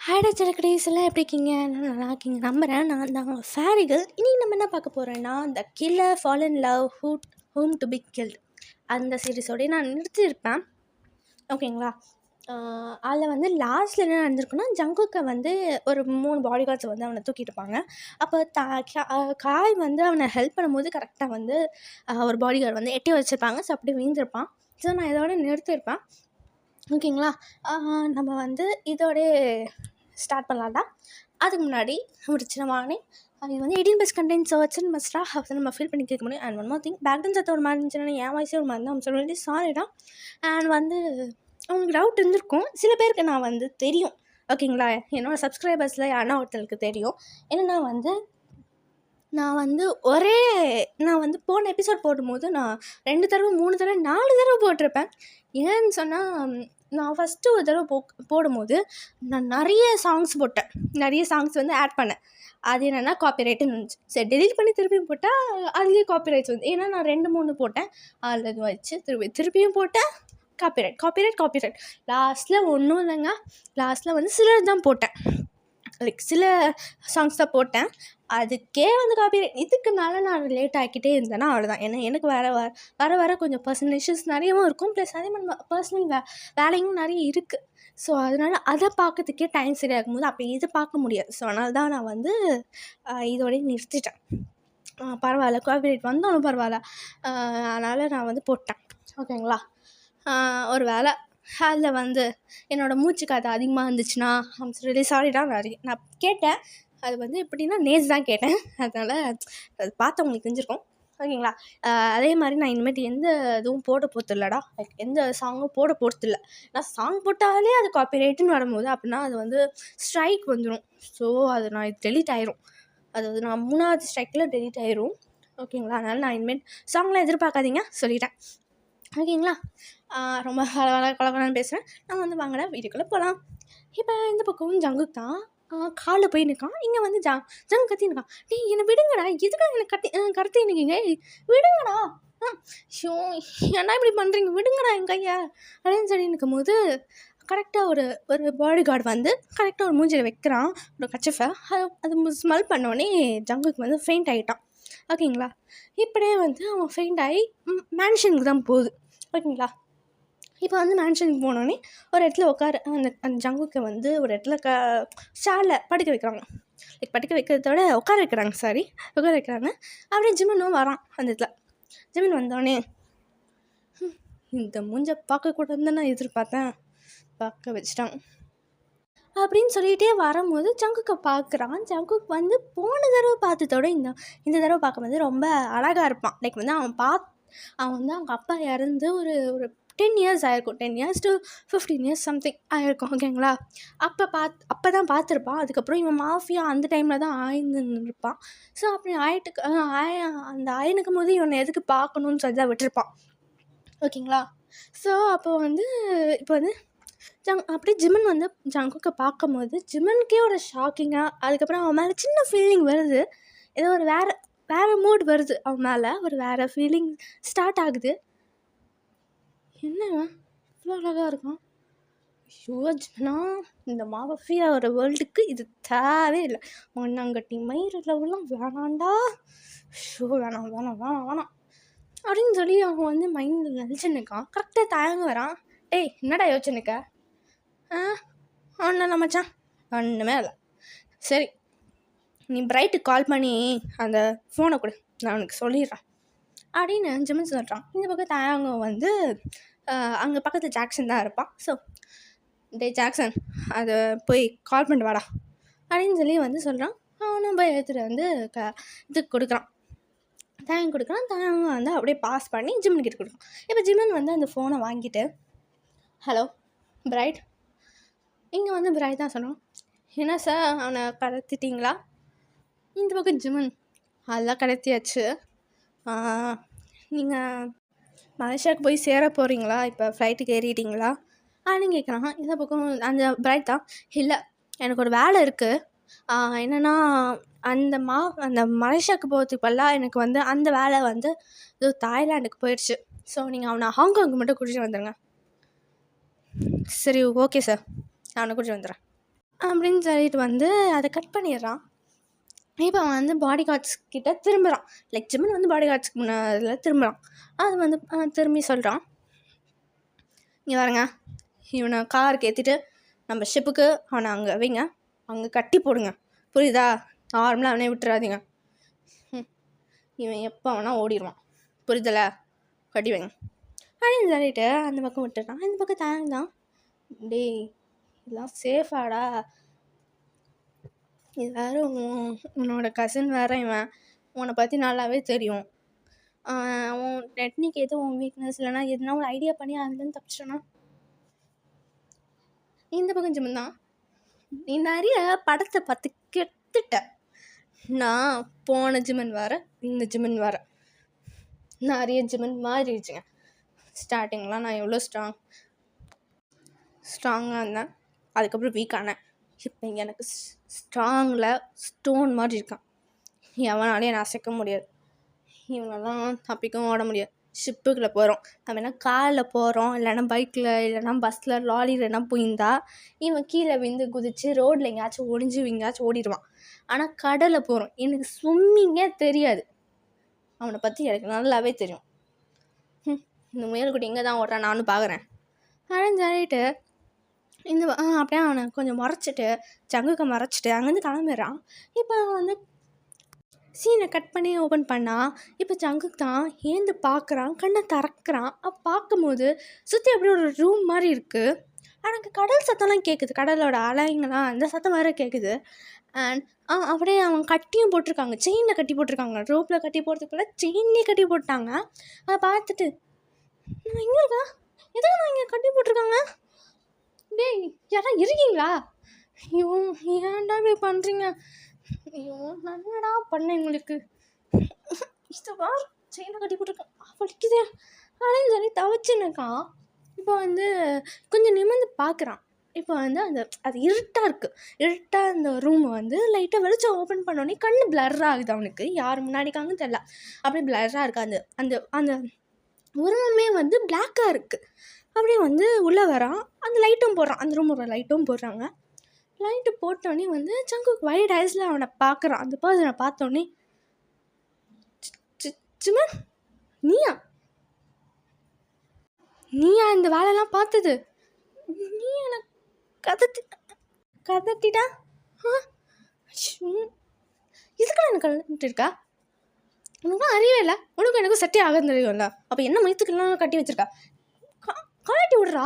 ஹாய்டா செலக்கடேஸ் எல்லாம் எப்படி இருக்கீங்க? நான் நல்லா இருக்கீங்க நம்புகிறேன். நான் தான் ஃபேரிகள். இன்றைக்கி நம்ம என்ன பார்க்க போகிறோன்னா, the killer fall in love whom to be guilt அந்த சீரிஸோடய நான் நிறுத்தியிருப்பேன். ஓகேங்களா? அதில் வந்து லாஸ்ட்டில் என்ன நடந்திருக்குன்னா, ஜங்குக்கை வந்து ஒரு 3 பாடி கார்ட்ஸ் வந்து அவனை தூக்கிட்டு இருப்பாங்க. அப்போ காய் வந்து அவனை ஹெல்ப் பண்ணும்போது கரெக்டாக வந்து ஒரு பாடி கார்டு வந்து எட்டி வச்சுருப்பாங்க. ஸோ அப்படி வீழ்ந்திருப்பான். ஸோ நான் இதோட நிறுத்தியிருப்பேன். ஓகேங்களா? நம்ம வந்து இதோடய ஸ்டார்ட் பண்ணலாம்டா. அதுக்கு முன்னாடி ஒரு சின்ன வார்னிங். இது வந்து 18+ கண்டென்ட் வச்சு மஸ்டாக அதை நம்ம ஃபீல் பண்ணி கேட்க முடியும். And one more thing, background சத்த ஒரு மாதிரி இருந்துச்சுன்னா என் வாய்ஸே ஒரு மாதிரி தான் சொல்ல வேண்டிய சாரிடா. அண்ட் வந்து உங்களுக்கு டவுட் இருந்திருக்கும், சில பேருக்கு நான் வந்து தெரியும். ஓகேங்களா? என்னோடய சப்ஸ்கிரைபர்ஸில் யாருன்னா ஒருத்தருக்கு தெரியும். என்னென்னா வந்து நான் வந்து போன எபிசோட் போடும்போது நான் 2 தடவை 3 தடவை 4 தடவை போட்டிருப்பேன். ஏன்னு சொன்னால், நான் ஃபஸ்ட்டு ஒரு தடவை போடும்போது நான் நிறைய சாங்ஸ் போட்டேன். நிறைய சாங்ஸ் வந்து ஆட் பண்ணேன். அது என்னென்னா காப்பிரைட்டுன்னு இருந்துச்சு. சரி, டெலிட் பண்ணி திருப்பியும் போட்டால் அதுலேயே காப்பிரைட்ஸ் வந்து, ஏன்னா நான் 2 3 போட்டேன். அதில் இது வச்சு திருப்பியும் போட்டேன். காப்பிரைட் லாஸ்ட்டில் ஒன்றும் இல்லைங்க. லாஸ்ட்டில் வந்து சிலர் தான் போட்டேன். சில சாங்ஸ் தான் போட்டேன். அதுக்கே வந்து காப்பிரைட். இதுக்கு மேலே நான் லேட் ஆக்கிட்டே இருந்தேன்னா அவ்வளோதான். ஏன்னா எனக்கு வர கொஞ்சம் பர்சனல் இஷ்யூஸ் நிறையவும் இருக்கும். ப்ளஸ் அதே மாதிரி பர்சனல் வேலையும் நிறைய இருக்குது. ஸோ அதனால் அதை பார்க்கறதுக்கே டைம் சரியாகும் போது அப்போ இது பார்க்க முடியாது. ஸோ அதனால தான் நான் வந்து இதோடய நிறுத்திட்டேன். பரவாயில்ல, காப்பிரைட் வந்தாலும் பரவாயில்ல, அதனால் நான் வந்து போட்டேன். ஓகேங்களா? ஒரு வேளை அதில் வந்து என்னோடய மூச்சு காற்று அதிகமாக இருந்துச்சுன்னா ரியலி சாரிடா. நான் கேட்டேன். அது வந்து எப்படின்னா நேற்று தான் கேட்டேன். அதனால் அது பார்த்தவங்களுக்கு தெரிஞ்சிருக்கும். ஓகேங்களா? அதே மாதிரி நான் இனிமேட்டு எந்த இதுவும் போட போகிறதில்லடா. எந்த சாங்கும் போட போகிறதில்ல. நான் சாங் போட்டாலே அது காப்பிரைட்டுன்னு வரும்போது அப்படின்னா அது வந்து ஸ்ட்ரைக் வந்துடும். ஸோ அது நான் டெலிட் ஆயிரும். அது நான் 3வது ஸ்ட்ரைக்கில் டெலிட் ஆயிரும். ஓகேங்களா? அதனால் நான் இனிமேல் சாங்லாம் எதிர்பார்க்காதீங்க, சொல்லிட்டேன். ஓகேங்களா? ரொம்ப கலகலன்னு பேசுகிறேன். நான் வந்து வாங்கடா வீட்டுக்குள்ளே போகலாம். இப்போ இந்த பக்கம் ஜங்குக் தான் காலில் போய் நிற்கான். இங்கே வந்து ஜங்கு கத்தி நிற்கான். நீ என்னை விடுங்கடா, எதுக்காக என்னை கடத்தி நிற்கிங்க, விடுங்கடா. ஷோ, ஏன்னா இப்படி பண்ணுறீங்க, விடுங்கடா என் கையை அப்படின்னு சொல்லி நிற்கும்போது கரெக்டாக ஒரு பாடி கார்டு வந்து கரெக்டாக ஒரு மூஞ்சியில் வைக்கிறான் ஒரு கச்சஃபை. அது ஸ்மெல் பண்ணோடனே ஜங்குக்கு வந்து ஃபெயிண்ட் ஆகிட்டான். ஓகேங்களா? இப்படியே வந்து அவன் ஃபெயிண்ட் ஆகி மேன்ஷனுக்கு தான் போகுது. ஓகேங்களா? இப்போ வந்து மேன்ஷனுக்கு போனோடனே ஒரு இடத்துல அந்த ஜங்குக்கை வந்து ஒரு இடத்துல ஷேரில் படுக்க வைக்கிறாங்க. படுக்க வைக்கிறதோட உட்கார வைக்கிறாங்க. அப்படியே ஜிம்மனும் வரான் அந்த இடத்துல. ஜிம்மன் வந்தோடனே இந்த மூஞ்சை பார்க்கக்கூடாதுன்னு தான் நான் எதிர்பார்த்தேன், பார்க்க வச்சிட்டான் அப்படின்னு சொல்லிகிட்டே வரும்போது ஜங்குக்கை பார்க்குறான். ஜங்குக் வந்து போன தடவை பார்த்ததோட இந்த தடவை பார்க்கும்போது ரொம்ப அழகாக இருப்பான். வந்து அவன் வந்து அவங்க அப்பா இறந்து ஒரு 10 இயர்ஸ் ஆகிருக்கும். 10 இயர்ஸ் to 15 இயர்ஸ் சம்திங் ஆகிருக்கும். ஓகேங்களா? அப்போ தான் பார்த்துருப்பான். அதுக்கப்புறம் இவன் மாஃபியா அந்த டைமில் தான் ஆயிருந்துருப்பான். ஸோ அப்படி அந்த ஆயினுக்கும் போது இவனை எதுக்கு பார்க்கணுன்னு சொல்லி தான் விட்டுருப்பான். ஓகேங்களா? ஸோ அப்போ வந்து இப்போ வந்து அப்படியே ஜிம்மன் வந்து ஜங்குக்கை பார்க்கும்போது ஜிம்மனுக்கே ஒரு ஷாக்கிங்காக, அதுக்கப்புறம் அவன் மேலே சின்ன ஃபீலிங் வருது. ஏதோ ஒரு வேறு மூட் வருது. அவன் மேலே ஒரு வேறு ஃபீலிங் ஸ்டார்ட் ஆகுது. என்ன இவ்வளோ அழகாக இருக்கும். ஐயோ ஜிம்மனா, இந்த மாஃபியா ஒரு வேர்ல்டுக்கு இது தேவையில்லை. மண்ணாங்கட்டி மயிரெல்லாம் வேணாண்டா. ஷோ வேணாம் அப்படின்னு சொல்லி அவன் வந்து மைண்டில் நினச்சின்னு இருக்கான். கரெக்டாக தயங்க வரான். ஏய் என்னடா யோசிச்சுன்னுக்க? ஒன்றும் இல்லை மச்சான், ஒன்றுமே இல்லை. சரி, நீ பிரைட்டுக்கு கால் பண்ணி அந்த ஃபோனை கொடு, நான் உனக்கு சொல்லிடுறேன் அப்படின்னு ஜிம்மன் சொல்கிறான். இந்த பக்கம் தயங்க வந்து அங்கே பக்கத்தில் ஜாக்சன் தான் இருப்பான். ஸோ டே ஜாக்சன், அதை போய் கால் பண்ணிட்டு வாடா அப்படின்னு சொல்லி வந்து சொல்கிறான். அவனும் போய் எடுத்துகிட்டு வந்து இதுக்கு கொடுக்குறான். தயங்க வந்து அப்படியே பாஸ் பண்ணி ஜிம்மன் கிட்ட கொடுக்குறான். இப்போ ஜிம்மன் வந்து அந்த ஃபோனை வாங்கிட்டு, ஹலோ பிரைட், இங்கே வந்து பிரைட் தான் சொன்னான். என்ன சார் அவனை கடத்திட்டீங்களா? இந்த பக்கம் ஜிம்மன், அதெல்லாம் கடத்தியாச்சு. நீங்கள் மலேசியாவுக்கு போய் சேர போகிறீங்களா? இப்போ ஃப்ளைட்டுக்கு ஏறிட்டீங்களா அப்படின்னு கேட்குறான். இந்த பக்கம் அந்த பிரைட் தான், இல்லை எனக்கு ஒரு வேலை இருக்குது. என்னென்னா அந்த மலேசியாவுக்கு போகிறதுக்கு பதிலாக எனக்கு வந்து அந்த வேலை வந்து இது தாய்லாண்டுக்கு போயிடுச்சு. ஸோ நீங்கள் அவனை ஹாங்காங்க்கு மட்டும் கூட்டிகிட்டு வந்துடுங்க. சரி, ஓகே சார், நான் அவனை கூட்டிகிட்டு வந்துடுறேன் அப்படின்னு சொல்லிட்டு வந்து அதை கட் பண்ணிடுறான். இப்போ அவன் வந்து பாடி கார்ட்ஸ் கிட்ட திரும்புகிறான். லைக் ஜிம்மன் வந்து பாடி கார்ட்ஸ்க்கு முன்னாடியில் திரும்புகிறான். அது வந்து திரும்பி சொல்கிறான், இங்கே பாருங்க, இவனை காருக்கு ஏற்றிட்டு நம்ம ஷிப்புக்கு அவனை அங்கே வைங்க, அங்கே கட்டி போடுங்க, புரியுதா? நார்மலாக அவனே விட்டுறாதீங்க. இவன் எப்போ வேணால் ஓடிடுவான், புரியுதல? கட்டி வைங்க அப்படின்னு சொல்லிட்டு அந்த பக்கம் விட்டுறான். இந்த பக்கம் தேங்க தான், டேய் இதெல்லாம் சேஃபாடா, இது வேறு உன்னோட கசின் வேறு, இவன் உன்னை பற்றி நல்லாவே தெரியும், உன் டெக்னிக் எதுவும் உன் வீக்னஸ் இல்லைனா எதுனா ஒரு ஐடியா பண்ணி அதுலேருந்து தப்பிச்சோன்னா. இந்த பக்கம் ஜிம்மன் தான், நீ நிறைய படத்தை பார்த்து கெட்டுட்ட, நான் போன ஜிம்மன் வேறு இந்த ஜிம்மன் வேறு, நிறைய ஜிம்மன் மாறிடுச்சுங்க. ஸ்டார்டிங்லாம் நான் எவ்வளோ ஸ்ட்ராங்காக இருந்தேன், அதுக்கப்புறம் வீக்கானேன். இப்போ எனக்கு ஸ்ட்ராங்கில் ஸ்டோன் மாதிரி இருக்கான், எவனாலையும் நான் அசைக்க முடியாது, இவனெல்லாம் தப்பிக்கவும் ஓட முடியாது. ஷிப்புக்குள்ளே போகிறோம், நம்ம என்ன காரில் போகிறோம், இல்லைனா பைக்கில், இல்லைனா பஸ்ஸில், லாரியில் என்ன போயிருந்தா இவன் கீழே விழுந்து குதிச்சு ரோட்டில் எங்கேயாச்சும் ஒடிஞ்சு எங்கேயாச்சும் ஓடிடுவான். ஆனால் கடலில் போகிறோம், எனக்கு ஸ்விம்மிங்கே தெரியாது, அவனை பற்றி எனக்கு நல்லாவே தெரியும். இந்த முயல்குட்டி எங்கே தான் ஓடுறான் நானும் பார்க்குறேன் அப்படின்னு சொல்லிட்டு இந்த அப்படியே அவனை கொஞ்சம் மறைச்சிட்டு ஜங்குக்கை மறைச்சிட்டு அங்கேருந்து கிளம்பிடுறான். இப்போ வந்து சீனை கட் பண்ணி ஓப்பன் பண்ணால் இப்போ ஜங்குக்கு தான் ஏந்து பார்க்குறான், கண்ணை திறக்கிறான். பார்க்கும்போது சுற்றி அப்படியே ஒரு ரூம் மாதிரி இருக்குது. எனக்கு கடல் சத்தம்லாம் கேட்குது, கடலோட அலைங்கலாம் அந்த சத்தம் வேறு கேட்குது. அண்ட் அப்படியே அவன் கட்டியும் போட்டிருக்காங்க, செயினில் கட்டி போட்டிருக்காங்க, ரோப்பில் கட்டி போகிறதுக்குள்ள செயின்லேயே கட்டி போட்டாங்க. அதை பார்த்துட்டு நான் எங்கே இருக்கா, எதுக்கு நான் இங்கே கட்டி போட்டிருக்காங்க, டேய் யாரா இருக்கீங்களா, ஐயோ ஏன்டா இப்படி பண்ணுறீங்க, ஐயோ நான் என்னடா பண்ணேன் உங்களுக்கு, இதுவா செயினை கட்டி போட்டிருக்கேன் வலிக்குதே அப்படின்னு சொல்லி தவச்சுன்னுக்கான். இப்போ வந்து கொஞ்சம் நிமிர்ந்து பார்க்குறான். இப்போ வந்து அது இருட்டாக இருக்குது, இருட்டாக அந்த ரூமை வந்து லைட்டாக வெளிச்சம் ஓப்பன் பண்ணோடனே கண்ணு பிளர்ராக ஆகுது. அவனுக்கு யார் முன்னாடிக்காங்கன்னு தெரியல, அப்படியே பிளர்ராக இருக்குது. அந்த அந்த உருவமே வந்து பிளாக்காக இருக்குது. அப்படியே வந்து உள்ளே வரான், அந்த லைட்டும் போடுறான், அந்த ரூமோட லைட்டும் போடுறாங்க. லைட்டு போட்டோடனே வந்து ஜங்குக் வைட் ஐஸில் அவனை பார்க்குறான். அந்த பர்சனை பார்த்தோன்னே, ஜிம்மன் நீயா இந்த வேலையெல்லாம் பார்த்தது, நீ எனக்கு கதட்டிட்டா இதுக்கெல்லாம் எனக்கு கதட்டிட்டு இருக்கா, உனக்கும் அறிவே இல்லை, உனக்கும் எனக்கும் செட்டே ஆகுதுன்னு தெரியும்ல, அப்போ என்ன மயத்துக்கெல்லாம் கட்டி வச்சிருக்கா, கழட்டி விட்றா.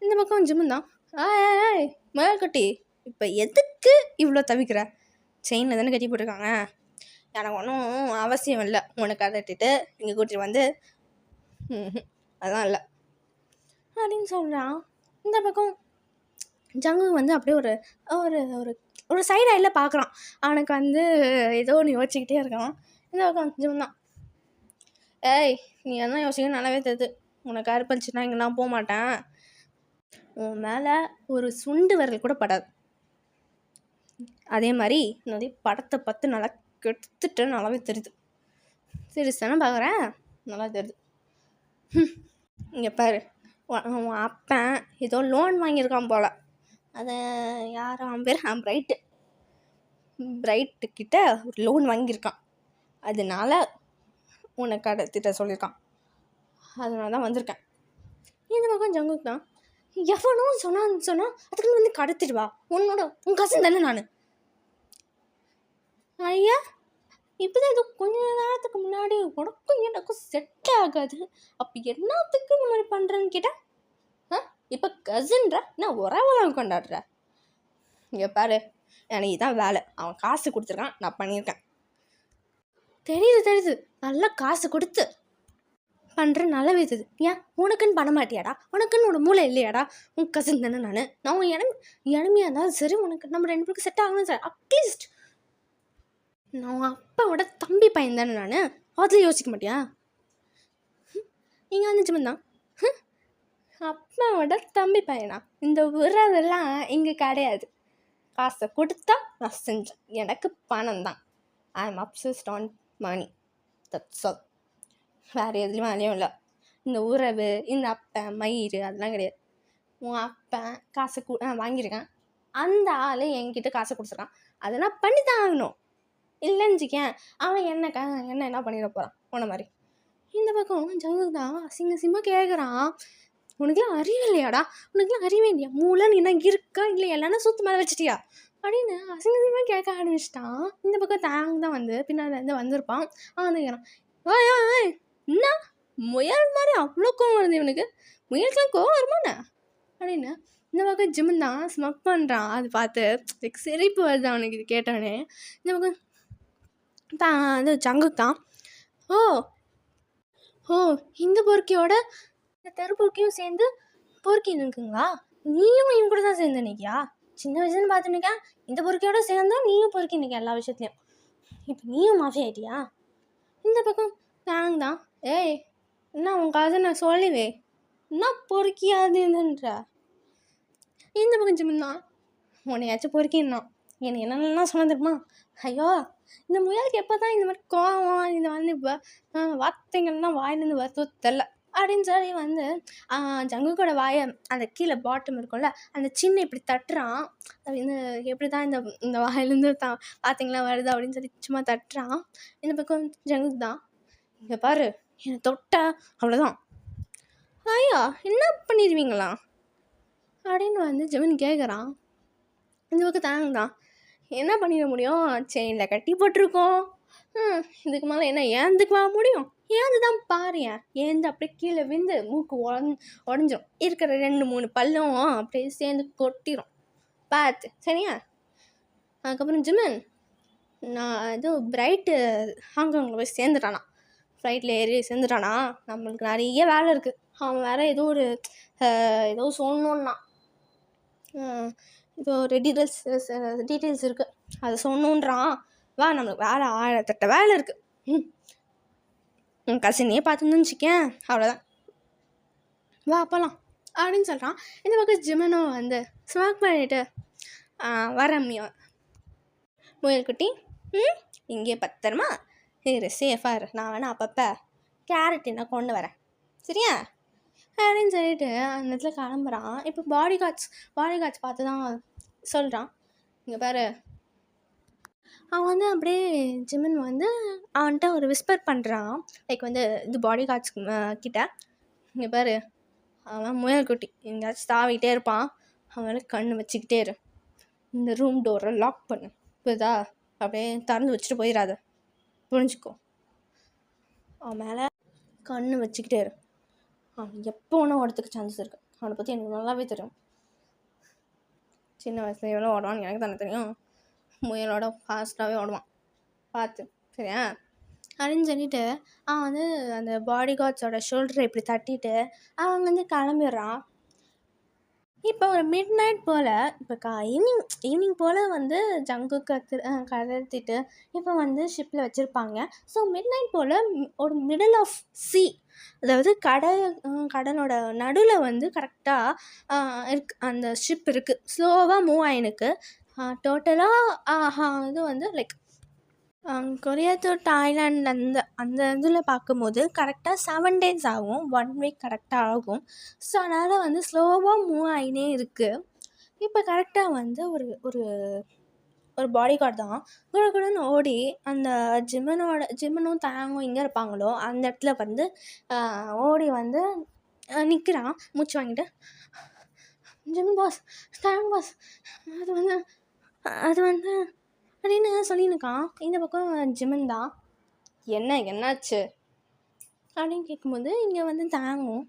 இந்த பக்கம் ஜிம்மன் தான், ஏய் மேல்கட்டி இப்போ எதுக்கு இவ்வளோ தவிக்கிற, செயினில் தானே கட்டி போட்டிருக்காங்க, எனக்கு ஒன்றும் அவசியம் இல்லை உனக்கு கதட்டிட்டு இங்கே கூட்டிட்டு வந்து, அதெல்லாம் இல்லை அப்படின்னு சொல்கிறான். இந்த பக்கம் ஜங்கு வந்து அப்படியே ஒரு ஒரு ஒரு ஒரு சைடு ஐயில் பார்க்குறான். அவனுக்கு வந்து ஏதோ ஒன்று யோசிச்சுக்கிட்டே இருக்கான். இந்த பக்கம் ஜிம்மன் தான், ஏய் நீ என்ன யோசிக்கணும் நல்லாவே தெரியுது, உனக்கு அறுப்பளிச்சுன்னா இங்கே நான் போக மாட்டேன், உன் மேலே ஒரு சுண்டு விரல் கூட படாது, அதே மாதிரி நிறைய படத்தை பார்த்து நல்லா கெடுத்துட்டு நல்லாவே தெரியுது, சீரியஸான பார்க்குறேன் நல்லா தெரியுது. இங்கே பாரு, உன் அப்பன் ஏதோ லோன் வாங்கியிருக்கான் போல், அதை யார் அவன் பேர் பிரைட்டுக்கிட்ட ஒரு லோன் வாங்கியிருக்கான், அதனால உனக்கு கடத்திட்ட சொல்லியிருக்கான், அதனால தான் வந்திருக்கேன். இந்த பக்கம் ஜங்குக்கு தான், எவனோ சொன்னா அதுக்குன்னு வந்து கடத்திட்டு வா, உன் கசின் தானே நான், ஐயா இப்போதான் ஏதோ கொஞ்ச நேரத்துக்கு முன்னாடி உனக்கும் எனக்கும் செட் ஆகாது, அப்போ என்னத்துக்கு இந்த மாதிரி பண்ணுறேன்னு கேட்டேன், இப்போ கசின்ற நான் உறவெல்லாம் கொண்டாடுற, இங்கே பாரு எனக்கு இதான் வேலை, அவன் காசு கொடுத்துருக்கான் நான் பண்ணியிருக்கேன், தெரியுது நல்லா காசு கொடுத்து பண்ணுற நல்லவே தெரியுது, ஏன் உனக்குன்னு பண்ண மாட்டியாடா, உனக்குன்னு உன்னோட மூளை இல்லையாடா, உன் கசின் தானே நான் உன் இளமையாக இருந்தாலும் சரி, உனக்கு நம்ம ரெண்டு பேருக்கு செட் ஆகணும் சார், அட்லீஸ்ட் நான் உன் அப்பாவோட தம்பி பையன் தானே நான், அதில் யோசிக்க மாட்டியா, இங்கே வந்து ஜிம்மன் தான், அப்பாவோட தம்பி பையனா, இந்த உறவெல்லாம் இங்கே கிடையாது, காசை கொடுத்தா நான் செஞ்சேன், எனக்கு பணம் தான், I am obsessed on money, that's all, வேறு எதுலேயும் வேலையும் இல்லை, இந்த உறவு இந்த அப்பன் மயிறு அதெல்லாம் கிடையாது, உன் அப்பன் காசை வாங்கியிருக்கேன், அந்த ஆள் என்கிட்ட காசை கொடுத்துருக்கான், அதை நான் பண்ணி தான் ஆகணும். இல்லைன்னு வச்சுக்கேன் அவன் என்ன பண்ணிட போகிறான் போன மாதிரி. இந்த பக்கம் ஜங்குக் தான் அசிங்கமாக கேட்குறான், உனக்குலாம் அறிவு இல்லையாடா, உனக்குலாம் அறிவே இல்லையா, மூளைன்னு என்ன இருக்கா இல்லை எல்லாமே சுத்து மேலே வச்சிட்டியா அப்படின்னு அசிங்கமாக கேட்க ஆரம்பிச்சிட்டான். இந்த பக்கம் தான் வந்து பின்னாடி வந்திருப்பான். அவன் வந்து கேட்குறான், ஓய் என்ன முயல் மாதிரி அவ்வளோ கோவம் வருது இவனுக்கு, முயலுக்குலாம் கோவம் வருமாண்ணே அப்படின்னு. இந்த பக்கம் ஜிம்மன் தான் ஸ்மக் பண்ணுறான். அது பார்த்து சிரிப்பு வருது அவனுக்கு இது கேட்டவனே. இந்த பக்கம் அது ஜங்குக் தான், ஓ ஓ இந்த பொறுக்கியோட இந்த தெரு பொறுக்கியும் சேர்ந்து பொறுக்கி நிற்குங்களா, நீயும் இவன் கூட தான் சேர்ந்து நிற்கியா, சின்ன வயசுன்னு பார்த்து நிற்க, இந்த பொறுக்கியோட சேர்ந்தோம் நீயும் பொறுக்கி நிற்க எல்லா விஷயத்துலையும், இப்போ நீயும் மாஃபி ஆகிட்டியா. இந்த பக்கம் தான், ஏய் என்ன உன் காசை நான் சொல்லுவே என்ன பொறுக்கியாதுன்ற. இந்த பக்கம் ஜிம்மன் தான், உன்னையாச்சும் பொறுக்கிடணும், எனக்கு என்னென்னலாம் சொன்ன தெரியுமா, ஐயோ இந்த முயலுக்கு எப்போ தான் இந்த மாதிரி கோவம் இந்த வந்து இப்போ வார்த்தைகள்லாம் வாயிலேருந்து வருதோ தெரில அப்படின்னு சொல்லி வந்து ஜங்குக்கோட வாயை அந்த கீழே பாட்டம் இருக்கும்ல அந்த சின்ன இப்படி தட்டுறான். இந்த எப்படி தான் இந்த வாயிலேருந்து வார்த்தைங்களாம் வருது அப்படின்னு சொல்லி சும்மா தட்டுறான். இந்த பக்கம் ஜங்குக் தான், இங்கே பாரு என்னை தொட்டா அவ்வளோதான், ஐயா என்ன பண்ணிடுவீங்களா அப்படின்னு வந்து ஜிம்மன் கேட்குறான். இந்த பக்கம் தான், என்ன பண்ணிட முடியும், செயினில் கட்டி போட்டிருக்கோம், இதுக்கு மேலே என்ன ஏந்துக்கு வர முடியும், ஏந்து தான் பாரு, ஏந்து அப்படியே கீழே விழுந்து மூக்கு உடஞ்சிரும், இருக்கிற 2-3 பல்லும் அப்படியே சேர்ந்து கொட்டிடும் பார்த்து சரியா. அதுக்கப்புறம் ஜிம்மன் நான் ஏதோ பிரைட்டு ஹாங்காங்கில் போய் சேர்ந்துட்டானா, ஃப்ளைட்டில் ஏறி சேர்ந்துட்டானா, நம்மளுக்கு நிறைய வேலை இருக்குது, அவன் வேறு ஏதோ சொல்லணுன்னா இப்போ ஒரு டீட்டெயில்ஸ் இருக்குது அதை சொன்னுன்றான், வா நம்மளுக்கு வேலை 1000 வேலை இருக்குது, உன் கசினையே பார்த்துன்னு வச்சுக்கேன் அவ்வளோதான், வா போகலாம் அப்படின்னு சொல்கிறான். இந்த பக்கம் ஜிம்மனோ வந்து ஸ்மாக் பண்ணிட்டு வரேன் முயல்குட்டி, இங்கே பத்திரமா இரு, சேஃபாக இரு, நான் வேணா அப்பப்போ கேரட் என்ன கொண்டு வரேன் சரியா அப்படின்னு சொல்லிட்டு அந்த இடத்துல கிளம்புறான். இப்போ பாடி கார்ட்ஸ் பார்த்து தான் சொல்கிறான், இங்கே பாரு அவன் வந்து அப்படியே ஜிம்மன் வந்து அவன்கிட்ட ஒரு விஸ்பர் பண்ணுறான், லைக் வந்து இது பாடி கார்ட்ஸ் கிட்ட, இங்கே பாரு அவன் முயல்குட்டி எங்கேயாச்சும் தாவிட்டே இருப்பான், அவனுக்கு கண்ணு வச்சுக்கிட்டே இரு, இந்த ரூம் டோரை லாக் பண்ணு, இப்போதா அப்படியே திறந்து வச்சுட்டு போயிடாத புரிஞ்சுக்கோ, அவன் மேலே கண்ணு வச்சுக்கிட்டே இரு, அவன் எப்போ ஒன்றும் ஓடத்துக்கு சான்சஸ் இருக்குது, அவனை பற்றி எனக்கு நல்லாவே தெரியும், சின்ன வயசுல எவ்வளோ ஓடுவான்னு எனக்கு தானே தெரியும், முயலோட ஃபாஸ்ட்டாகவே ஓடுவான் பார்த்து சரியா அப்படின்னு சொல்லிட்டு அவன் வந்து அந்த பாடி கார்ட்ஸோட ஷோல்டரை இப்படி தட்டிட்டு அவன் வந்து கிளம்பிடுறான். இப்போ ஒரு மிட் நைட் போல் இப்போ ஈவினிங் போல் வந்து ஜங்குக் கடத்திட்டு இப்போ வந்து ஷிப்பில் வச்சுருப்பாங்க. ஸோ மிட் நைட் போல் ஒரு மிடில் ஆஃப் சி, அதாவது கடலோட நடுவில் வந்து கரெக்டாக அந்த ஷிப் இருக்குது, ஸ்லோவாக மூவ் ஆகினுக்கு. டோட்டலாக இது வந்து லைக் கொரியா டு தாய்லாண்ட் அந்த இதில் பார்க்கும்போது கரெக்டாக 7 days ஆகும், 1 week கரெக்டாக ஆகும். ஸோ அதனால் வந்து ஸ்லோவாக மூவ் ஆகினே இருக்குது. இப்போ கரெக்டாக வந்து ஒரு பாடி கார்டு தான் கூடன்னு ஓடி அந்த ஜிம்மனும் தாங்கும் எங்கே இருப்பாங்களோ அந்த இடத்துல வந்து ஓடி வந்து நிற்கிறான் மூச்சு வாங்கிட்டு, ஜிம்மன் பாஸ் பாஸ் அது வந்து அப்படின்னு சொல்லியிருக்கான். இந்த பக்கம் ஜிம்மன் தான், என்னாச்சு அப்படின்னு கேட்கும்போது இங்கே வந்து தாங்கும்,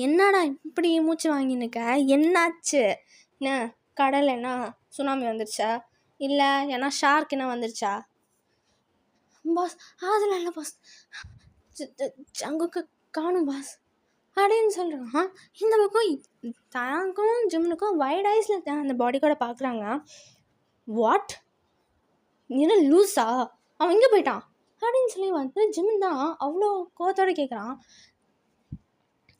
என்னடா இப்படி மூச்சு வாங்கினுக்க, என்னாச்சு, என்ன கடல் என்ன சுனாமி வந்துருச்சா, இல்லை ஏன்னா ஷார்க் என்ன வந்துருச்சா, பாஸ் அதில் இல்லை பாஸ், ஜங்குக்கு காணும் பாஸ் அப்படின்னு சொல்கிறான். இந்த பக்கம் தாங்கும் ஜிம்மனுக்கும் வைட் ஐஸில் அந்த பாடி கார்டை பார்க்குறாங்க. வாட் என்ன லூஸா, அவன் எங்கே போயிட்டான் அப்படின்னு சொல்லி வந்து ஜிம்மன் தான் அவ்வளோ கோவத்தோடு கேட்குறான்.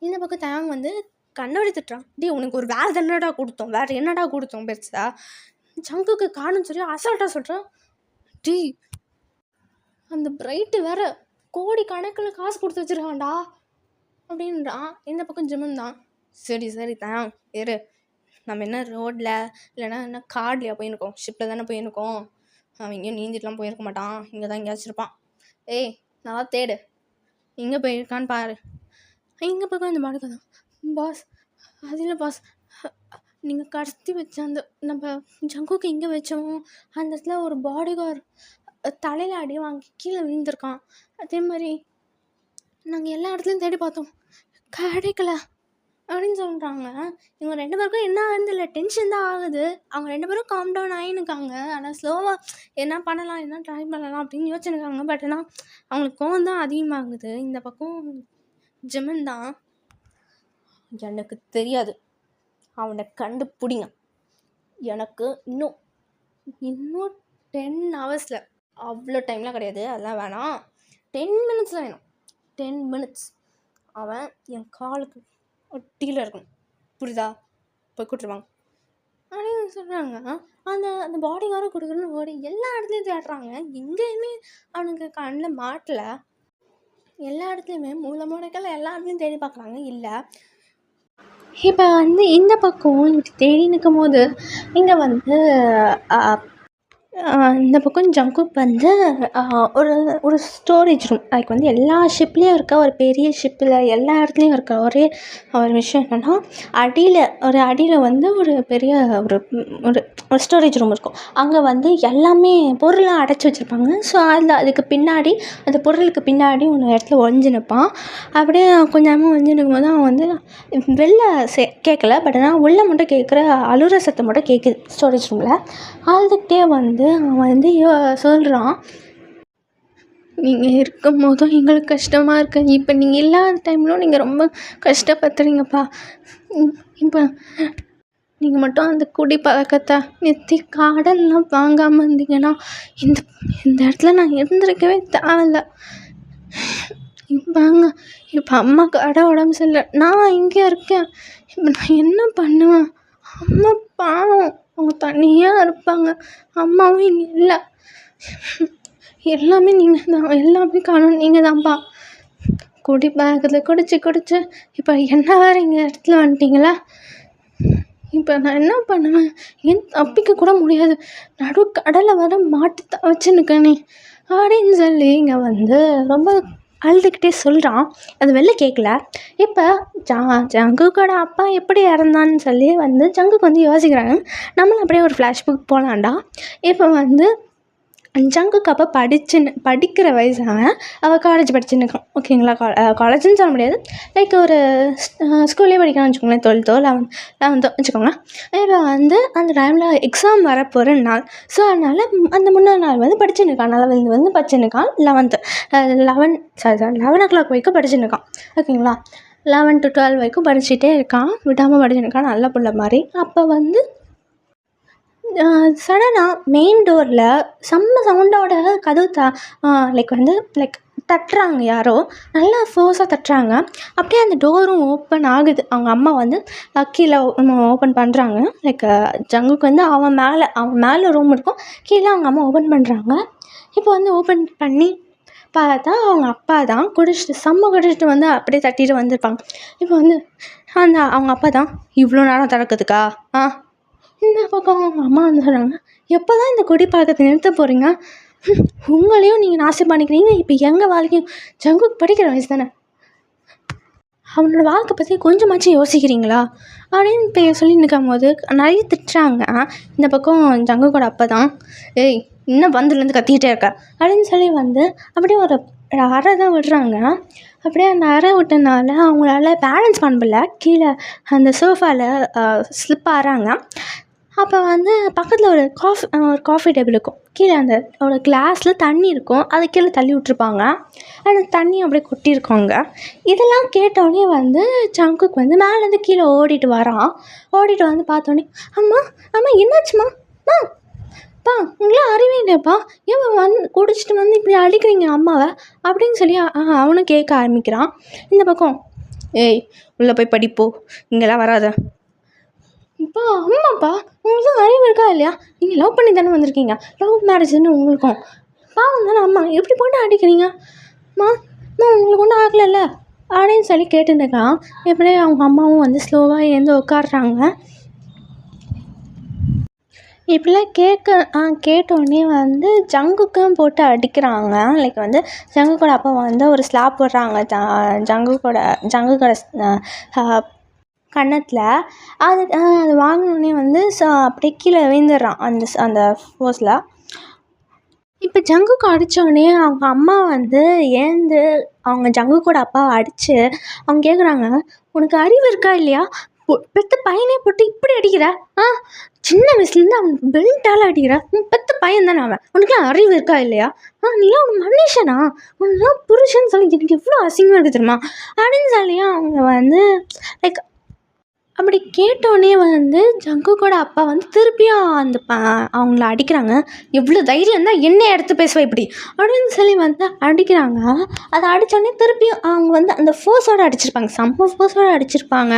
இந்த பக்கம் தாங்க வந்து கண்ணோடி திட்டுறான், உனக்கு ஒரு வேறு என்னடா கொடுத்தோம், வேறு என்னடா கொடுத்தோம் பெருசா, ஜங்குக்கு காணுன்னு சொல்லி அசால்ட்டாக சொல்கிறான். அந்த பிரைட்டு வேற கோடி கணக்கில் காசு கொடுத்து வச்சுருக்கான்டா அப்படின்றான். இந்த பக்கம் ஜிம்மன் தான், சரி தான் இரு, நம்ம என்ன ரோட்டில் இல்லைன்னா என்ன கார்ட்லையா போயிருக்கோம், ஷிப்பில் தானே போயிருக்கோம். அவன் எங்கேயும் நீந்திட்டுலாம் போயிருக்க மாட்டான், இங்கே தான் எங்கேயாச்சும் இருப்பான். ஏய் நல்லா தேடு, எங்கே போயிருக்கான்னு பாரு. எங்கே பக்கம் அந்த பாடுக்கா தான் பாஸ். அது இல்லை பாஸ், நீங்கள் கடத்தி வச்ச அந்த நம்ம ஜங்குக்கு எங்கே வச்சோமோ அந்த இடத்துல ஒரு பாடிகார்டு தலையில் அடி வாங்கி கீழே விழுந்திருக்கான். அதே மாதிரி நாங்கள் எல்லா இடத்துலையும் தேடி பார்த்தோம், கிடைக்கல அப்படின்னு சொல்கிறாங்க. இவங்க 2 பேருக்கும் என்ன ஆகுது இல்லை, டென்ஷன் தான் ஆகுது. அவங்க 2 பேரும் காம் டவுன் ஆகினுக்காங்க. ஆனால் ஸ்லோவாக என்ன பண்ணலாம், என்ன ட்ரை பண்ணலாம் அப்படின்னு யோசிச்சுருக்காங்க. பட் ஆனால் அவங்களுக்கு கோவம் தான் அதிகமாகுது. இந்த பக்கம் ஜிமன் தான், எனக்கு தெரியாது, அவனை கண்டுபிடிங்க, எனக்கு இன்னும் 10 ஹவர்ஸில், அவ்வளோ டைம்லாம் கிடையாது, அதெல்லாம் வேணாம், 10 மினிட்ஸில் வேணும், 10 மினிட்ஸ் அவன் என் காலுக்கு ஒட்டியில் இருக்கணும், புரியுதா, போய் கூட்டுருவாங்க அப்படின்னு சொல்கிறாங்க. அந்த பாடிகாரும் கொடுக்குறன்னு ஓடி எல்லா இடத்துலையும் தேடுறாங்க. எங்கேயுமே அவனுக்கு கண்ணில் மாட்டலை. எல்லா இடத்துலையுமே மூளைக்கெல்லாம் எல்லா இடத்துலையும் தேடி பார்க்குறாங்க, இல்லை. இப்போ இந்த பக்கம் இப்படி தேடி நிற்கும் போது இங்கே இந்த பக்கம் ஜங்குக் ஒரு ஸ்டோரேஜ் ரூம், அதுக்கு எல்லா ஷிப்லேயும் இருக்க ஒரு பெரிய ஷிப்பில் எல்லா இடத்துலையும் இருக்க ஒரே ஒரு விஷயம் என்னென்னா, அடியில் ஒரு பெரிய ஒரு ஸ்டோரேஜ் ரூம் இருக்கும். அங்கே எல்லாமே பொருளாக அடைச்சி வச்சுருப்பாங்க. ஸோ அதுக்கு பின்னாடி, அந்த பொருளுக்கு பின்னாடி ஒன்று இடத்துல ஒழிஞ்சு நிற்பான். அப்படியே கொஞ்சமாக ஒழிஞ்சு நிற்கும் போது அவன் வெளில கேட்கல, பட் ஆனால் உள்ளே மட்டும் கேட்குற அழுகிற சத்தம் மட்டும் கேட்குது ஸ்டோரேஜ் ரூமில். அழுதுகிட்டே அவன் சொல்கிறான், நீங்கள் இருக்கும் போதும் எங்களுக்கு கஷ்டமாக இருக்கு, இப்போ நீங்கள் இல்லாத டைம்லும் நீங்கள் ரொம்ப கஷ்டப்படுத்துறீங்கப்பா. இப்போ நீங்கள் மட்டும் அந்த குடி பழக்கத்தை நிறுத்தி காடெல்லாம் வாங்காமல் இருந்தீங்கன்னா இந்த இடத்துல நான் இருந்திருக்கவே தேவையில்ல. இப்போ அம்மாவுக்கு உடம்பு சரியில்லை, நான் இங்கே இருக்கேன், இப்போ நான் என்ன பண்ணுவேன்? அம்மா பாவம், அவங்க தனியாக இருப்பாங்க, அம்மாவும் இங்கே இல்லை, எல்லாமே நீங்கள் தான், எல்லாமே காணும் நீங்கள் தான்ப்பா. குடி பழக்கத்தில் குடிச்சு இப்போ என்ன வேறு இங்கே இடத்துல வந்துட்டிங்களா? இப்போ நான் என்ன பண்ணுவேன்? ஏன் தப்பிக்க கூட முடியாது, நடு கடலை வர மாட்டு தவச்சுன்னுக்கனே அப்படின்னு சொல்லி இங்கே ரொம்ப அழுதுகிட்டே சொல்கிறான். அது வெளில கேட்கல. இப்போ ஜங்குக்கோட அப்பா எப்படி இறந்தான்னு சொல்லி ஜங்குக்கு யோசிக்கிறாங்க. நம்மளும் அப்படியே ஒரு ஃப்ளாஷ்பேக் போகலான்டா. இப்போ ஜங்குக்கு அப்போ படிக்கிற வயசு, அவள் காலேஜ் படிச்சுன்னுக்கான், ஓகேங்களா. காலேஜுன்னு சொல்ல முடியாது, லைக் ஒரு ஸ்கூல்லேயே படிக்கலாம்னு வச்சுக்கோங்களேன், 12th 11th வச்சுக்கோங்களேன். இப்போ அந்த டைமில் எக்ஸாம் வரப்போகிற நாள். ஸோ அதனால் அந்த முன்னாள் நாள் படிச்சுன்னுக்கான், நல்லா படிச்சுன்னுக்கான். 11 o'clock வரைக்கும் படிச்சுன்னுக்கான், ஓகேங்களா. 11 to 12 வரைக்கும் படிச்சுட்டே இருக்கான், விடாமல் படிச்சுன்னுக்கான், நல்ல பிள்ளை மாதிரி. அப்போ சடனாக மெயின் டோரில் செம்ம சவுண்டோட கதவு லைக் தட்டுறாங்க, யாரோ நல்லா ஃபோர்ஸாக தட்டுறாங்க. அப்படியே அந்த டோரும் ஓப்பன் ஆகுது. அவங்க அம்மா கீழே ஓப்பன் பண்ணுறாங்க. லைக் ஜங்குக்கு அவன் மேலே ரூம் இருக்கும், கீழே அவங்க அம்மா ஓப்பன் பண்ணுறாங்க. இப்போ ஓப்பன் பண்ணி பார்த்தா அவங்க அப்பா தான் குடிச்சிட்டு அப்படியே தட்டிட்டு வந்திருப்பாங்க. இப்போ அவங்க அப்பா தான், இவ்வளோ நேரம் திறக்கிறதுக்கா? இந்த பக்கம் அவங்க அம்மா சொல்கிறாங்க, எப்போ தான் இந்த குடி பழக்கத்தை நிறுத்த போகிறீங்க? உங்களையும் நீங்கள் நாசம் பண்ணிக்கிறீங்க, இப்போ எங்கள் வாழ்க்கையும். ஜங்குக்கு படிக்கிற வயசு தானே, அவனோட வாழ்க்கை பற்றி கொஞ்சமாச்சும் யோசிக்கிறீங்களா அப்படின்னு இப்போ சொல்லி நிற்கும் போது நிறைய திட்டுறாங்க. இந்த பக்கம் ஜங்குக்கோட அப்பா தான், ஏய் இன்னும் வந்துலேருந்து கத்திக்கிட்டே இருக்க அப்படின்னு சொல்லி அப்படியே ஒரு அறை தான் விடுறாங்க. அப்படியே அந்த அறை விட்டனால அவங்களால பேலன்ஸ் பண்ண முடியல, கீழே அந்த சோஃபாவில் ஸ்லிப் ஆகிறாங்க. அப்போ பக்கத்தில் ஒரு காஃபி டேபிள் இருக்கும், கீழே ஒரு கிளாஸில் தண்ணி இருக்கும், அது கீழே தள்ளி விட்ருப்பாங்க. அந்த தண்ணி அப்படியே கொட்டியிருக்கோங்க. இதெல்லாம் கேட்டோடனே ஜங்குக் மேலேருந்து கீழே ஓடிட்டு வரான். ஓடிட்டு பார்த்தோன்னே, அம்மா என்னாச்சும்மா? பா உங்களாம் அறிவே இல்லையாப்பா, ஏன் குடிச்சிட்டு இப்படி அடிக்கிறீங்க அம்மாவை அப்படின்னு சொல்லி அவனும் கேட்க ஆரம்பிக்கிறான். இந்த பக்கம், ஏய் உள்ளே போய் படிப்போ, இங்கெல்லாம் வராத. இப்போ அம்மாப்பா உங்களுக்கும் அறிவு இருக்கா இல்லையா? நீங்கள் லவ் பண்ணி தானே வந்திருக்கீங்க, லவ் மேரேஜ்னு உங்களுக்கும் பாவம் தானே, அம்மா எப்படி போட்டு அடிக்கிறீங்க? உங்களுக்கு ஒன்றும் ஆகலைல்ல அப்படின்னு சொல்லி கேட்டுருக்கான். எப்படியே அவங்க அம்மாவும் ஸ்லோவாக எழுந்து உட்காடுறாங்க. இப்படிலாம் கேட்டோடனே வந்து ஜங்குக்கும் போட்டு அடிக்கிறாங்க. லைக் வந்து ஜங்குக்கோட அப்பா வந்து ஒரு ஸ்லாப் போடுறாங்க ஜங்குக்கோட கன்னத்தில். அது வாங்கினோடனே வந்து அப்படியே கீழே விழுந்துடுறான் அந்த ஃபோர்ஸில். இப்போ ஜங்குக்கு அடித்தோடனே அவங்க அம்மா வந்து ஏந்து அவங்க ஜங்குக்கோட அப்பாவை அடித்து அவங்க கேட்குறாங்க, உனக்கு அறிவு இருக்கா இல்லையா? பெத்த பையனே போட்டு இப்படி அடிக்கிற? சின்ன வயசுலேருந்து அவன் பெல்ட்டால் அடிக்கிற. பெத்த பையன் தானே அவன், உனக்குலாம் அறிவு இருக்கா இல்லையா? நீலாம் ஒரு மனுஷனா? உன்னெலாம் புருஷன்னு சொல்லி எனக்கு எவ்வளோ அசிங்கமாக இருக்குது தெரியுமா அப்படின்னு சொல்லி அவங்க வந்து லைக் அப்படி கேட்டோடனே வந்து ஜங்குக்கோட அப்பா வந்து திருப்பியும் அவங்கள அடிக்கிறாங்க. எவ்வளோ தைரியம் தான் என்ன எடுத்து பேசுவா இப்படி அப்படின்னு சொல்லி வந்து அடிக்கிறாங்க. அதை அடித்தோடனே திருப்பியும் அவங்க வந்து அந்த ஃபோர்ஸோடு அடிச்சிருப்பாங்க, செம்ம ஃபோர்ஸோடு அடிச்சிருப்பாங்க.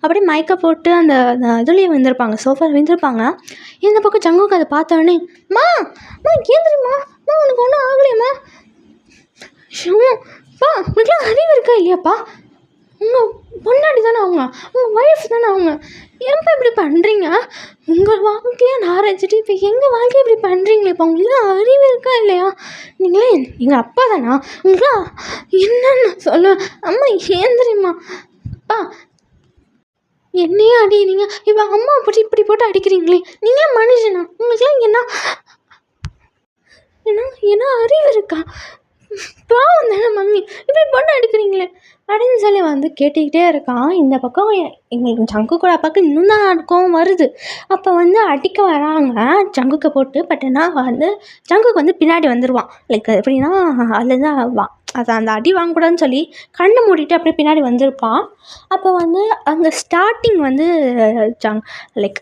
அப்படியே மயக்க போட்டு அந்த இதுலேயே வந்திருப்பாங்க, சோஃபாவில் வந்திருப்பாங்க. இந்த பக்கம் ஜங்குக்கு அதை பார்த்தோடனே, மா கேந்துருமா, உனக்கு ஒன்றும் ஆகலையம்மா, பா உனக்குலாம் அறிவு இருக்கா இல்லையாப்பா? உங்கள் பொண்டாட்டி தானே அவங்க, உங்கள் ஒய்ஃப் தானே அவங்க, ஏன்ப்பா இப்படி பண்ணுறீங்க? உங்கள் வாழ்க்கையை நான் ரசிச்சுட்டு இப்போ எங்கள் வாழ்க்கையை இப்படி பண்ணுறீங்களே, இப்போ உங்களுக்குலாம் அறிவு இருக்கா இல்லையா? நீங்களே எங்கள் அப்பா தானா? உங்களுக்குலாம் என்னன்னு சொல்லுவேன். அம்மா ஏந்திரிம்மா, அப்பா என்னையே அடிக்கிறீங்க, இப்போ அம்மா இப்படி போட்டு அடிக்கிறீங்களே, நீங்களும் மனுஷனா? உங்களுக்குலாம் என்ன அறிவு இருக்கா? பாவம் தானே மம்மி, இப்படி போட்டு அடிக்கிறீங்களே அப்படின்னு சொல்லி வந்து கேட்டுக்கிட்டே இருக்கான். இந்த பக்கம் எங்களுக்கு ஜங்குக்கோட அப்பாவுக்கு இன்னும் தான் கோவம் வருது. அப்போ வந்து அடிக்க வராங்க ஜங்குக்கை போட்டு. பட் ஆனால் வந்து ஜங்குக்கு வந்து பின்னாடி வந்துடுவான். லைக் எப்படின்னா அதுலேருந்து அது அந்த அடி வாங்கக்கூடாதுன்னு சொல்லி கண்ணை மூடிட்டு அப்படியே பின்னாடி வந்திருப்பான். அப்போ வந்து அங்கே ஸ்டார்டிங் வந்து லைக்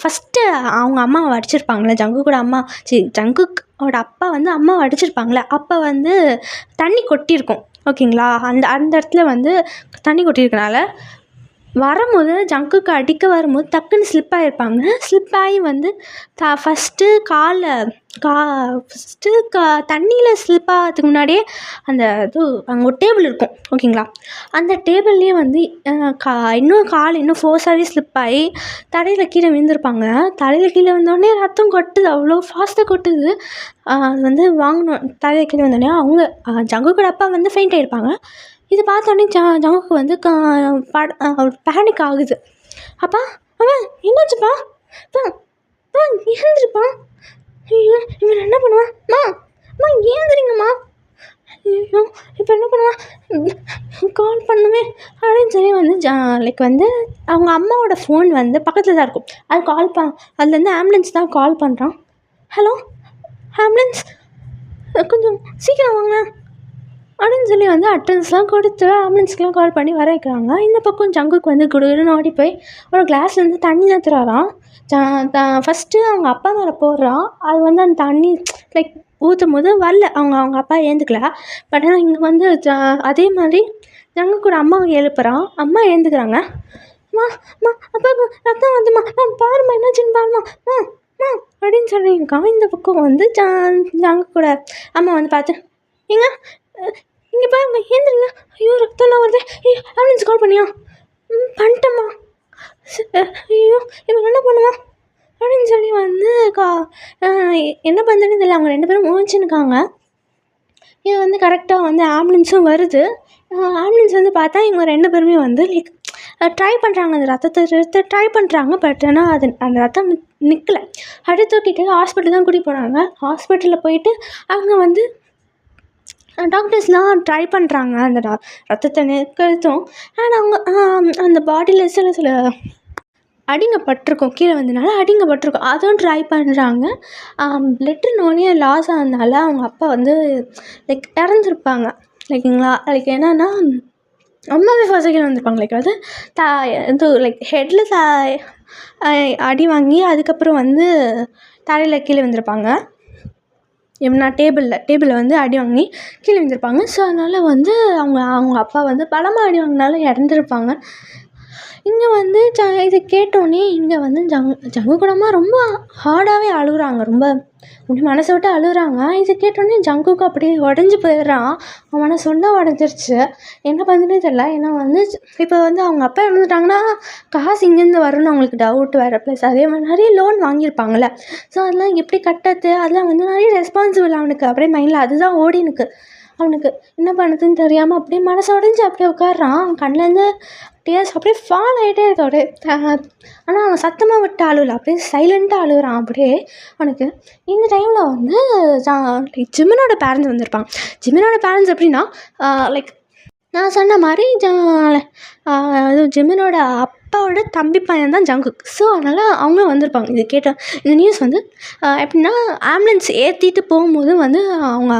ஃபஸ்ட்டு அவங்க அம்மாவை அடிச்சிருப்பாங்களே, ஜங்குக்கோட அம்மா ஜங்குக்கோட அப்பா வந்து அம்மாவை அடிச்சிருப்பாங்களே, அப்போ வந்து தண்ணி கொட்டியிருக்கும் ஓகேங்களா. அந்த இடத்துல வந்து தண்ணி கொட்டியிருக்கனால வரும்போது ஜங்குக்கு அடிக்க வரும்போது டக்குன்னு ஸ்லிப் ஆகிருப்பாங்க. ஸ்லிப் ஆகி வந்து ஃபஸ்ட்டு தண்ணியில் ஸ்லிப் ஆகிறதுக்கு முன்னாடியே அந்த அங்கே ஒரு டேபிள் இருக்கும் ஓகேங்களா. அந்த டேபிள்லேயே வந்து இன்னும் ஃபோர்ஸாகவே ஸ்லிப் ஆகி தலையில் கீழே விழுந்திருப்பாங்க. தலையில் கீழே வந்தோடனே ரத்தம் கொட்டுது, அவ்வளோ ஃபாஸ்ட்டாக கொட்டுது. அது வந்து தலையில் கீழே வந்தோடனே அவங்க ஜங்குக்கோட அப்பா வந்து ஃபெயிண்ட் ஆகிருப்பாங்க. இது பார்த்தோன்னே ஜங்குக்கு வந்து பேனிக் ஆகுது. அப்பா அவன் என்னாச்சுப்பா, ஏந்திரிப்பா, ஐயோ இவன் என்ன பண்ணுவான், ஏந்திரிங்கம்மா, ஐயோ இப்போ என்ன பண்ணுவான், கால் பண்ணுவேன் அப்படின்னு சொல்லி வந்து லைக் வந்து அவங்க அம்மாவோட ஃபோன் வந்து பக்கத்தில் தான் இருக்கும். அது அதுலேருந்து ஆம்புலன்ஸ் தான் கால் பண்ணுறான். ஹலோ ஆம்புலன்ஸ், கொஞ்சம் சீக்கிரம் வாங்க அப்படின்னு சொல்லி வந்து அட்டன்ஸ்லாம் கொடுத்து ஆம்புலன்ஸ்க்கெலாம் கால் பண்ணி வர வைக்கிறாங்க. இந்த பக்கம் ஜங்குக்கு வந்து குடுகுடுன்னு ஓடி போய் ஒரு கிளாஸ்லேருந்து தண்ணி ஊற்றுறாராம். ஃபஸ்ட்டு அவங்க அப்பா மேலே போடுறான். அது வந்து அந்த தண்ணி லைக் ஊற்றும் போது வரல, அவங்க அப்பா ஏந்துக்கல. பட் ஆனால் இங்கே வந்து அதே மாதிரி ஜங்குக்கூட அம்மாவை எழுப்புறான். அம்மா ஏந்துக்கிறாங்க. அப்பாவுக்கு ரத்தம் வந்துமா, பாருமா என்னாச்சுன்னு பாருமா அப்படின்னு சொல்லியிருக்கான். இந்த பக்கம் வந்து ஜங்குக்கூட அம்மா வந்து பார்த்து, இங்கே பாருங்க ஏந்திரிங்க, ஐயோ ரத்தம்லாம் வருது, ஆம்புலன்ஸ் கால் பண்ணியா? பண்ணிட்டேம்மா, ஐயோ இப்போ என்ன பண்ணுவான் அப்படின்னு சொல்லி வந்து என்ன பண்ணுறதுன்னு தெரியல. அவங்க 2 பேரும் மூச்சுன்னுக்காங்க. இது வந்து கரெக்டாக வந்து ஆம்புலன்ஸும் வருது. ஆம்புலன்ஸ் வந்து பார்த்தா இவங்க 2 பேருமே வந்து லைக் ட்ரை பண்ணுறாங்க, அந்த ரத்தத்தை ட்ரை பண்ணுறாங்க. பட் ஆனால் அந்த ரத்தம் நிற்கலை. அப்படியே தூக்கிட்டு ஹாஸ்பிட்டல் தான் கூட்டிகிட்டு போகிறாங்க. ஹாஸ்பிட்டலில் போயிட்டு அங்கே வந்து டாக்டர்ஸ்லாம் ட்ரை பண்ணுறாங்க அந்த ரத்தத்தை நிற்கிறதும். அண்ட் அவங்க அந்த பாடியில் சில அடிங்கப்பட்டிருக்கும், கீழே வந்தனால அடிங்கப்பட்டிருக்கும், அதுவும் ட்ரை பண்ணுறாங்க. பிளட்டு நோயே லாஸ் ஆனதுனால அவங்க அப்பா வந்து லைக் இறந்துருப்பாங்க லைக்குங்களா. லைக் என்னென்னா ரொம்பவே ஃபர்ஸ்ட் வந்திருப்பாங்க. லைக் அது இது லைக் ஹெட்டில் அடி வாங்கி அதுக்கப்புறம் வந்து தலையில் கீழே வந்திருப்பாங்க. எப்படின்னா டேபிளில் வந்து அடி வாங்கி கீழே விழுந்திருப்பாங்க. ஸோ அதனால் வந்து அவங்க அப்பா வந்து பலமாக அடி வாங்கினாலும் இறந்துருப்பாங்க. இங்கே வந்து இதை கேட்டோன்னே இங்கே வந்து ஜங்குக்கோட அம்மா ரொம்ப ஹார்டாகவே அழுகுறாங்க. ரொம்ப அப்படி மனசை விட்டு அழுகுறாங்க. இதை கேட்டோன்னே ஜங்குக்கு அப்படியே உடஞ்சி போயிடுறான். அவன் மனசு ஃபுல்லாக உடஞ்சிருச்சு. என்ன பண்ணுறதுனே தெரில. ஏன்னா வந்து இப்போ வந்து அவங்க அப்பா இறந்துட்டாங்கன்னா காசு இங்கேருந்து வரும்னு அவங்களுக்கு டவுட் வேறு. ப்ளஸ் அதே மாதிரி நிறைய லோன் வாங்கியிருப்பாங்கள்ல. ஸோ அதெல்லாம் எப்படி கட்டுறது, அதெல்லாம் வந்து நிறைய ரெஸ்பான்சிபிள் அவனுக்கு. அப்படியே மைண்டில் அதுதான் ஓடினுக்கு. அவனுக்கு என்ன பண்ணுறதுன்னு தெரியாமல் அப்படியே மனசு உடஞ்சி அப்படியே உட்காடுறான். அவன் கண்ணிலேருந்து டேர்ஸ் அப்படியே ஃபால் ஆகிட்டே இருக்கு அப்படியே. ஆனால் அவன் சத்தமாக விட்டு அழுவல, அப்படியே சைலண்ட்டாக அழுகுறான் அப்படியே அவனுக்கு. இந்த டைமில் வந்து ஜிமினோட பேரண்ட்ஸ் வந்திருப்பாங்க. ஜிமினோட பேரண்ட்ஸ் எப்படின்னா லைக் நான் சொன்ன மாதிரி ஜிமினோட அப்பாவோட தம்பி பையன் தான் ஜங்குக். ஸோ அதனால் அவங்களும் வந்திருப்பாங்க. இது கேட்ட இந்த நியூஸ் வந்து எப்படின்னா ஆம்புலன்ஸ் ஏற்றிட்டு போகும்போது வந்து அவங்க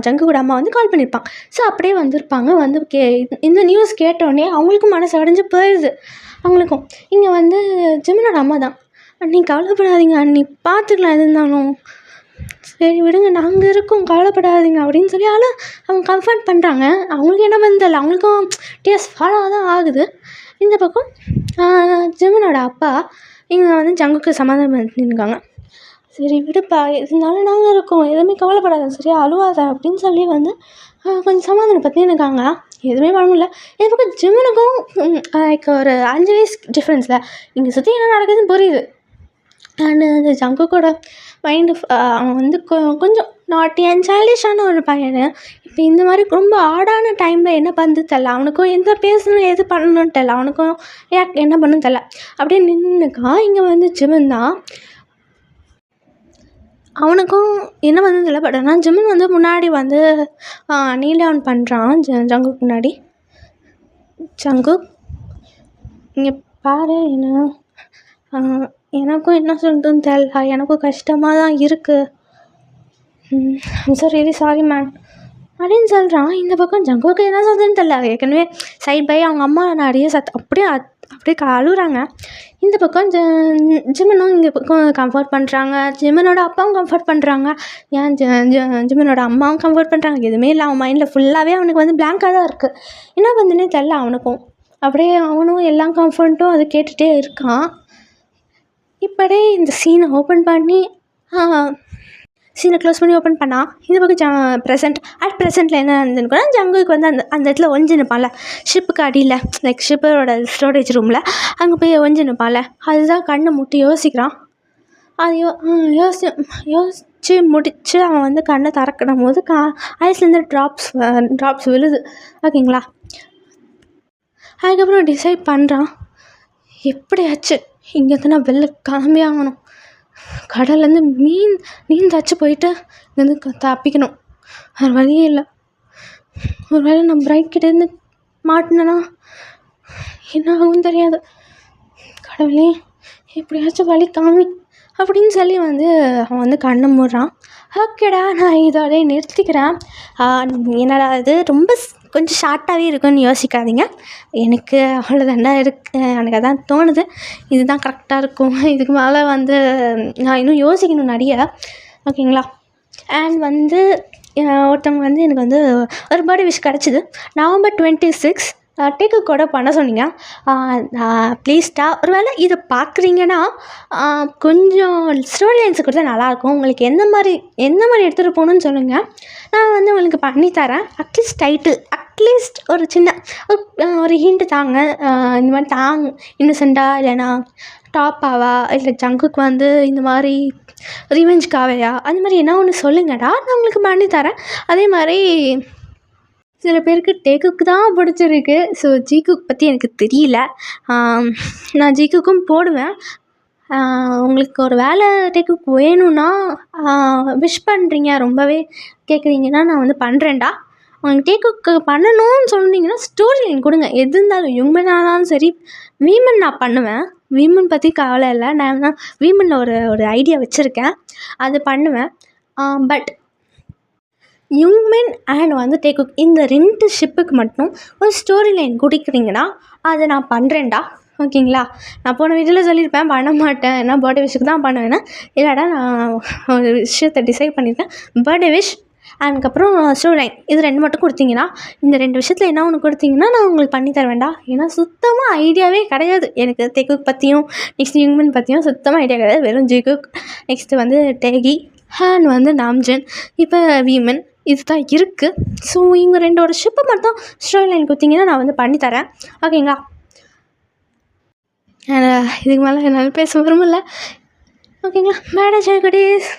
ஜங்குக்கோட அம்மா வந்து கால் பண்ணியிருப்பாங்க. ஸோ அப்படியே வந்திருப்பாங்க. வந்து இந்த நியூஸ் கேட்டோடனே அவங்களுக்கும் மனசு அடைஞ்சு போயிடுது. அவங்களுக்கும் இங்கே வந்து ஜிமினோட அம்மா தான், அண்ணி கவலைப்படாதீங்க அண்ணி, பார்த்துக்கலாம் எது இருந்தாலும், சரி விடுங்க நாங்கள் இருக்கோம் கவலைப்படாதீங்க அப்படின்னு சொல்லி அவங்க கம்ஃபர்ட் பண்ணுறாங்க. அவங்களுக்கு என்ன பண்ணதில்லை, அவங்களுக்கும் டேஸ்ட் ஃபாலோ தான் ஆகுது. இந்த பக்கம் ஜிமினோட அப்பா இங்கே வந்து ஜங்குக்கு சமாதானம் பண்ணியிருக்காங்க. சரி விடுப்பா இருந்தாலும் நாங்கள் இருக்கோம், எதுவுமே கவலைப்படாத, சரியா அழுவாத அப்படின்னு சொல்லி வந்து கொஞ்சம் சமாதானம் பண்ணியிருக்காங்க. எதுவுமே பண்ண முடியல. இந்த பக்கம் ஜிமினுக்கும் லைக் ஒரு 5 வயசு டிஃப்ரென்ஸில் இங்கே சுற்றி என்ன நடக்குதுன்னு புரியுது. அண்டு அந்த ஜங்குக்கோட மைண்டு அவன் வந்து கொஞ்சம் நாட்டி அண்ட் சைல்டிஷான ஒரு பையன். இப்போ இந்த மாதிரி ரொம்ப ஆடான டைமில் என்ன பண்ணுறது தெரில. அவனுக்கும் எந்த பேசணும் எது பண்ணணும்னு தெரில. அவனுக்கும் என்ன பண்ணணும் தெரில. அப்படியே நின்றுக்கான். இங்கே வந்து ஜிமின் தான், அவனுக்கும் என்ன பண்ணுறது இல்லை. பட் ஆனால் ஜிமின் வந்து முன்னாடி வந்து நீல் டவுன் பண்ணுறான் ஜங்குக்கு முன்னாடி. ஜங்குக் இங்கே பாரு, என்ன எனக்கும் என்ன சொல்கிறதுன்னு தெரில, எனக்கும் கஷ்டமாக தான் இருக்குது, சார் ரியலி சாரி மேம் அப்படின்னு சொல்கிறான். இந்த பக்கம் ஜங்குக்கு என்ன சொல்கிறதுன்னு தெரில. ஏற்கனவே சைட் பை அவங்க அம்மா நிறைய அப்படியே அழுகுறாங்க. இந்த பக்கம் ஜிமினும் இங்கே பக்கம் கம்ஃபர்ட் பண்ணுறாங்க. ஜிமினோட அப்பாவும் கம்ஃபர்ட் பண்ணுறாங்க. ஏன் ஜிமினோட அம்மாவும் கம்ஃபர்ட் பண்ணுறாங்க. எதுவுமே இல்லை, அவன் மைண்டில் ஃபுல்லாகவே அவனுக்கு வந்து பிளாங்காக தான் இருக்குது. என்ன பண்ணுதுன்னே தெரில அவனுக்கும். அப்படியே அவனும் எல்லாம் கம்ஃபர்ட்டும் அது கேட்டுகிட்டே இருக்கான். இப்படியே இந்த சீனை ஓப்பன் பண்ணி சீனை க்ளோஸ் பண்ணி ஓப்பன் பண்ணால் இந்த பக்கம் ப்ரெசென்ட்டில் என்ன நடந்துன்னு கூட ஜங்குக்கு வந்து அந்த இடத்துல ஒழிஞ்சு நிற்பான்ல, ஷிப்புக்கு அடியில், லைக் ஷிப்பரோட ஸ்டோரேஜ் ரூமில் அங்கே போய் ஒழிஞ்சு நிற்பான்ல. அதுதான் கண்ணை முட்டி யோசிக்கிறான். அது யோசித்து முடித்து அவன் வந்து கண்ணை திறக்கணும் போது ஐஸ்லேருந்து ட்ராப்ஸ் விழுது. ஓகேங்களா? அதுக்கப்புறம் டிசைட் பண்ணுறான், எப்படியாச்சு இங்கே நான் வெளில கிளம்பி ஆகணும், கடல்லேருந்து மீன் தச்சு போயிட்டு இங்கேருந்து தப்பிக்கணும், வேறு வழியே இல்லை. ஒரு வேளை நான் பிரைட் கிட்டேருந்து மாட்டினேன்னா என்ன ஆகும்னு தெரியாது, கடவுளே எப்படியாச்சும் வழி காமி அப்படின்னு சொல்லி வந்து அவன் வந்து கண்ணை மூடுறான். ஓகேடா நான் இதோடய நிறுத்திக்கிறேன். என்னடா இது ரொம்ப கொஞ்சம் ஷார்ட்டாகவே இருக்குன்னு யோசிக்காதீங்க, எனக்கு அவ்வளோதாண்டா எனக்கு அதான் தோணுது, இதுதான் கரெக்டாக இருக்கும். இதுக்கு மேலே வந்து நான் இன்னும் யோசிக்கணும் நிறைய. ஓகேங்களா? அண்ட் வந்து ஒருத்தவங்க வந்து எனக்கு வந்து ஒரு பர்த்டே விஷ் கிடச்சிது. November 26 டேக்கு கூட பண்ண சொன்னீங்க. ப்ளீஸ்டா ஒரு வேளை இதை பார்க்குறீங்கன்னா கொஞ்சம் ஸ்டோரி லைன்ஸை கொடுத்தா நல்லாயிருக்கும். உங்களுக்கு எந்த மாதிரி எடுத்துகிட்டு போகணுன்னு சொல்லுங்கள், நான் வந்து உங்களுக்கு பண்ணித்தரேன். அட்லீஸ்ட் ஒரு சின்ன ஒரு ஹிண்ட்டு தாங்க. இந்த மாதிரி இன்னசென்ட்டாக இல்லைனா டாப்பாவா இல்லை ஜங்குக்கு வந்து இந்த மாதிரி ரிவெஞ்சுக்காவையா அந்த மாதிரி என்ன ஒன்று சொல்லுங்கடா, நான் உங்களுக்கு பண்ணித்தரேன். அதே மாதிரி சில பேருக்கு டேக்குக்கு தான் பிடிச்சிருக்கு. ஸோ ஜிகுக் பற்றி எனக்கு தெரியல, நான் ஜிகுக்கும் போடுவேன். உங்களுக்கு ஒரு வேலை டேக்குக் வேணும்னா விஷ் பண்ணுறீங்க, ரொம்பவே கேட்குறீங்கன்னா நான் வந்து பண்ணுறேன்டா. உங்களுக்கு டேக்குக்கு பண்ணணும்னு சொன்னீங்கன்னா ஸ்டோரி லைன் கொடுங்க, எது இருந்தாலும் ஹியூமனானாலும் சரி. வீமன் நான் பண்ணுவேன், வீமன் பற்றி கவலை இல்லை. நான் வீமனில் ஒரு ஐடியா வச்சுருக்கேன், அது பண்ணுவேன். பட் ஹியூமன் அண்ட் வந்து டேக்குக் இந்த 2 ஷிப்புக்கு மட்டும் ஒரு ஸ்டோரி லைன் கொடுக்குறீங்கன்னா அதை நான் பண்ணுறேன்டா. ஓகேங்களா? நான் போன வீடியோவில் சொல்லியிருப்பேன் பண்ண மாட்டேன், ஏன்னா பர்த்டே விஷுக்கு தான் பண்ணுவேன்னா. இல்லைடா நான் ஒரு விஷயத்தை டிசைட் பண்ணியிருக்கேன், பர்த்டே விஷ் அதுக்கப்புறம் ஸ்டோரி லைன் இது 2 மட்டும் கொடுத்தீங்கன்னா, இந்த 2 விஷயத்தில் என்ன ஒன்று கொடுத்தீங்கன்னா நான் உங்களுக்கு பண்ணி தர வேண்டாம். ஏன்னா சுத்தமாக ஐடியாவே கிடையாது எனக்கு. தெகுக் பற்றியும் நெக்ஸ்ட் யுங்மின் பற்றியும் சுத்தமாக ஐடியா கிடையாது. வெறும் ஜிகுக், நெக்ஸ்ட்டு வந்து டேகி, அண்ட் வந்து நாம்ஜன், இப்போ வீமன் இதுதான் இருக்குது. ஸோ இவங்க 2ஓட ஷிப்பை மட்டும் ஸ்டோரி லைன் கொடுத்தீங்கன்னா நான் வந்து பண்ணித்தரேன். ஓகேங்களா? இதுக்கு மேலே என்னால் பேச விரும்பல. ஓகேங்களா? பேடா ஜெயகுடீஸ்.